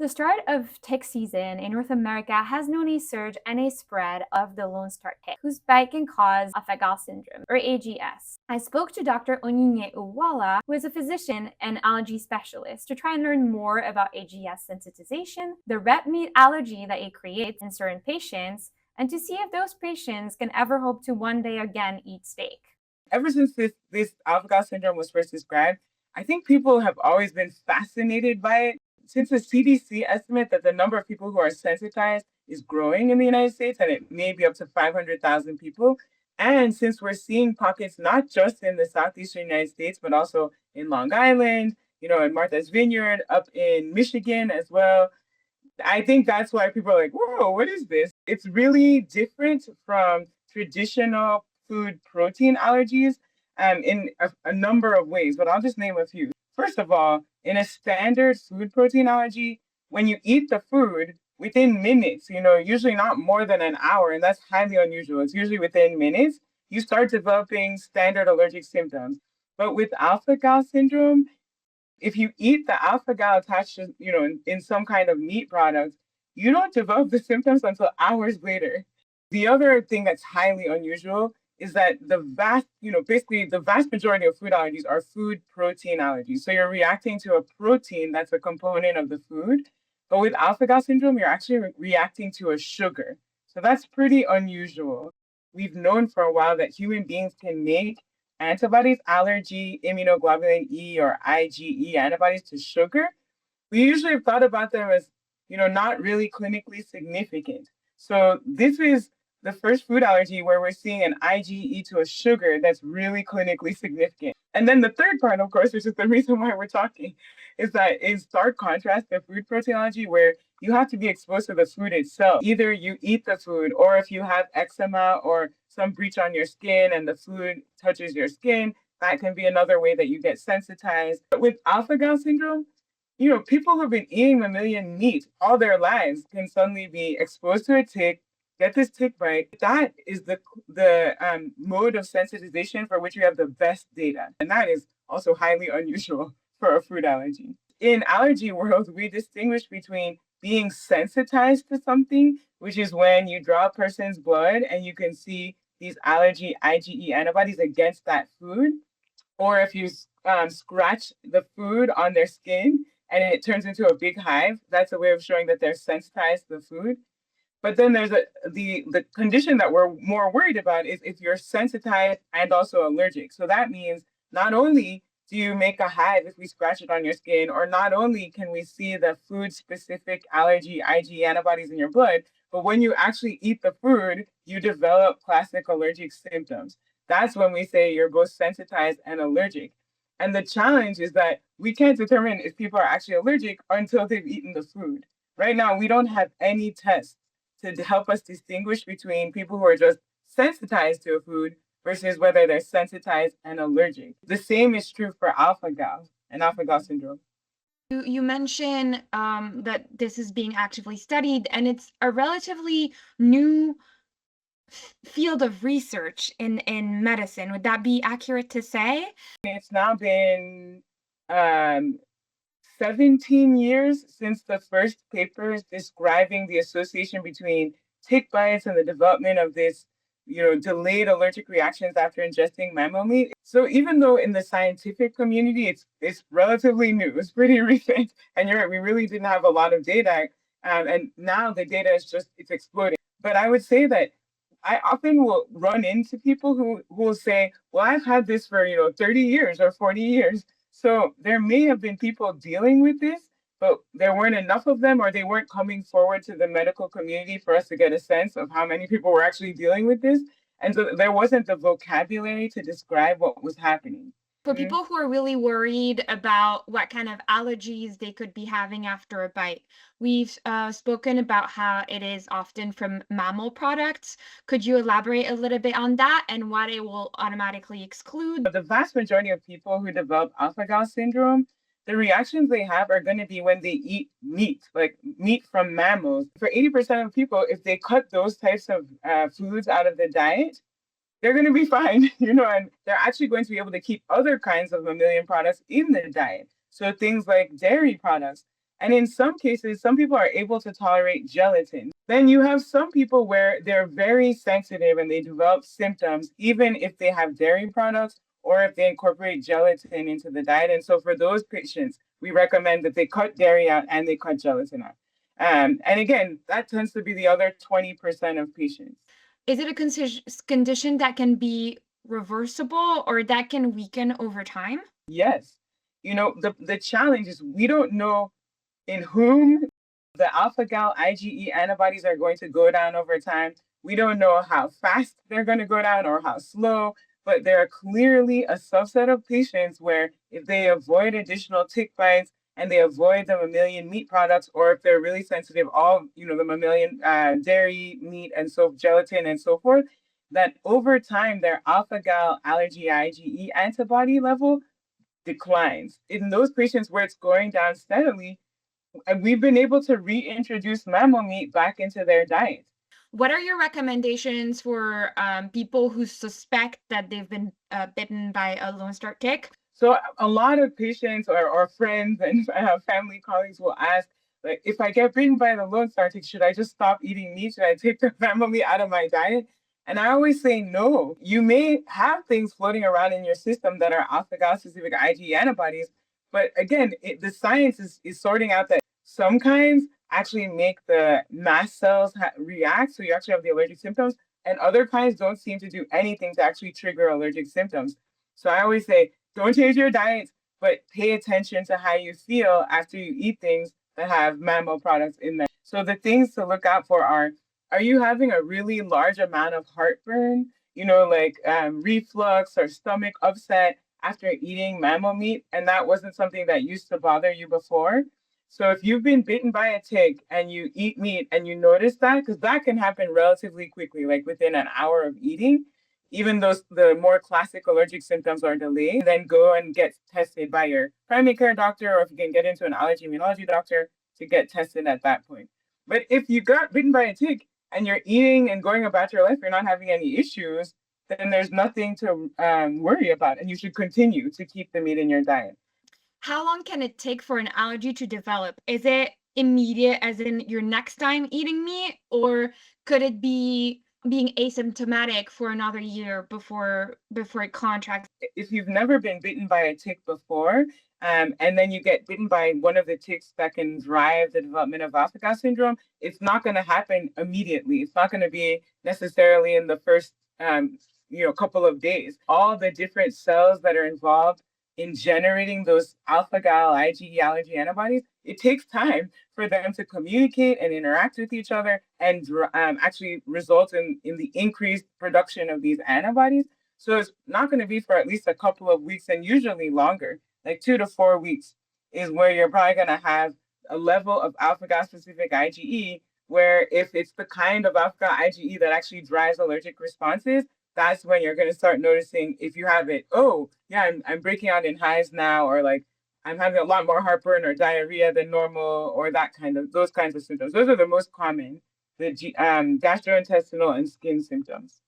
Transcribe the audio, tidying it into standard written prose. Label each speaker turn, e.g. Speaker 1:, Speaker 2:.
Speaker 1: The start of tick season in North America has known a surge and a spread of the Lone Star tick, whose bite can cause Alpha-Gal syndrome, or AGS. I spoke to Dr. Onyinye Iweala, who is a physician and allergy specialist, to try and learn more about AGS sensitization, the red meat allergy that it creates in certain patients, and to see if those patients can ever hope to one day again eat steak.
Speaker 2: Ever since this Alpha-Gal syndrome was first described, I think people have always been fascinated by it. Since the CDC estimate that the number of people who are sensitized is growing in the United States, and it may be up to 500,000 people. And since we're seeing pockets not just in the southeastern United States, but also in Long Island, in Martha's Vineyard, up in Michigan as well, I think that's why people are like, whoa, what is this? It's really different from traditional food protein allergies in a number of ways, but I'll just name a few. First of all, in a standard food protein allergy, when you eat the food within minutes, usually not more than an hour, and that's highly unusual. It's usually within minutes, you start developing standard allergic symptoms. But with alpha-gal syndrome, if you eat the alpha-gal attached to, in some kind of meat product, you don't develop the symptoms until hours later. The other thing that's highly unusual is that basically the vast majority of food allergies are food protein allergies. So you're reacting to a protein that's a component of the food. But with alpha-gal syndrome, you're actually reacting to a sugar. So that's pretty unusual. We've known for a while that human beings can make antibodies, allergy, immunoglobulin E or IgE antibodies to sugar. We usually have thought about them as, not really clinically significant. So this is the first food allergy where we're seeing an IgE to a sugar that's really clinically significant. And then the third part, of course, which is the reason why we're talking, is that in stark contrast to food protein allergy, where you have to be exposed to the food itself. Either you eat the food, or if you have eczema or some breach on your skin and the food touches your skin, that can be another way that you get sensitized. But with alpha-gal syndrome, people who've been eating mammalian meat all their lives can suddenly be exposed to a tick, get this tick bite. That is the mode of sensitization for which we have the best data. And that is also highly unusual for a food allergy. In allergy world, we distinguish between being sensitized to something, which is when you draw a person's blood and you can see these allergy IgE antibodies against that food, or if you scratch the food on their skin and it turns into a big hive, that's a way of showing that they're sensitized to the food. But then there's the condition that we're more worried about is if you're sensitized and also allergic. So that means not only do you make a hive if we scratch it on your skin, or not only can we see the food-specific allergy IgE antibodies in your blood, but when you actually eat the food, you develop classic allergic symptoms. That's when we say you're both sensitized and allergic. And the challenge is that we can't determine if people are actually allergic until they've eaten the food. Right now, we don't have any tests to help us distinguish between people who are just sensitized to a food versus whether they're sensitized and allergic. The same is true for alpha-gal and alpha-gal syndrome.
Speaker 1: You mentioned that this is being actively studied, and it's a relatively new field of research in medicine. Would that be accurate to say?
Speaker 2: It's now been 17 years since the first papers describing the association between tick bites and the development of this, delayed allergic reactions after ingesting mammal meat. So even though in the scientific community, it's relatively new, it's pretty recent, and you're right, we really didn't have a lot of data, and now the data it's exploding. But I would say that I often will run into people who will say, well, I've had this for, 30 years or 40 years. So there may have been people dealing with this, but there weren't enough of them, or they weren't coming forward to the medical community for us to get a sense of how many people were actually dealing with this. And so there wasn't the vocabulary to describe what was happening.
Speaker 1: For people who are really worried about what kind of allergies they could be having after a bite, we've spoken about how it is often from mammal products. Could you elaborate a little bit on that and what it will automatically exclude?
Speaker 2: The vast majority of people who develop alpha-gal syndrome, the reactions they have are going to be when they eat meat, like meat from mammals. For 80% of people, if they cut those types of foods out of the diet, they're going to be fine, and they're actually going to be able to keep other kinds of mammalian products in the diet. So things like dairy products. And in some cases, some people are able to tolerate gelatin. Then you have some people where they're very sensitive and they develop symptoms, even if they have dairy products or if they incorporate gelatin into the diet. And so for those patients, we recommend that they cut dairy out and they cut gelatin out. And again, that tends to be the other 20% of patients.
Speaker 1: Is it a condition that can be reversible or that can weaken over time?
Speaker 2: Yes. The challenge is we don't know in whom the alpha gal IgE antibodies are going to go down over time. We don't know how fast they're going to go down or how slow, but there are clearly a subset of patients where if they avoid additional tick bites and they avoid the mammalian meat products, or if they're really sensitive, the mammalian dairy, meat, and so gelatin and so forth, that over time their alpha gal allergy IgE antibody level declines. In those patients where it's going down steadily, and we've been able to reintroduce mammal meat back into their diet.
Speaker 1: What are your recommendations for people who suspect that they've been bitten by a Lone Star tick?
Speaker 2: So a lot of patients or friends and family colleagues will ask, like, if I get bitten by the Lone Star tick, should I just stop eating meat? Should I take the mammal meat out of my diet? And I always say no. You may have things floating around in your system that are alpha-gal specific IgE antibodies, but again, the science is sorting out that some kinds actually make the mast cells react, so you actually have the allergic symptoms, and other kinds don't seem to do anything to actually trigger allergic symptoms. So I always say, don't change your diet, but pay attention to how you feel after you eat things that have mammal products in them. So the things to look out for are you having a really large amount of heartburn, like reflux or stomach upset after eating mammal meat? And that wasn't something that used to bother you before. So if you've been bitten by a tick and you eat meat and you notice that, because that can happen relatively quickly, like within an hour of eating, even though the more classic allergic symptoms are delayed, then go and get tested by your primary care doctor, or if you can get into an allergy immunology doctor to get tested at that point. But if you got bitten by a tick and you're eating and going about your life, you're not having any issues, then there's nothing to worry about, and you should continue to keep the meat in your diet.
Speaker 1: How long can it take for an allergy to develop? Is it immediate, as in your next time eating meat, or could it be being asymptomatic for another year before it contracts?
Speaker 2: If you've never been bitten by a tick before, and then you get bitten by one of the ticks that can drive the development of alpha-gal syndrome, it's not going to happen immediately. It's not going to be necessarily in the first couple of days. All the different cells that are involved in generating those alpha-gal IgE allergy antibodies, it takes time for them to communicate and interact with each other and actually result in the increased production of these antibodies. So it's not going to be for at least a couple of weeks, and usually longer, like 2 to 4 weeks is where you're probably going to have a level of alpha-gal specific IgE, where if it's the kind of alpha-gal IgE that actually drives allergic responses, that's when you're going to start noticing if you have it. Oh, yeah, I'm breaking out in hives now, or like I'm having a lot more heartburn or diarrhea than normal, or those kinds of symptoms. Those are the most common, the gastrointestinal and skin symptoms.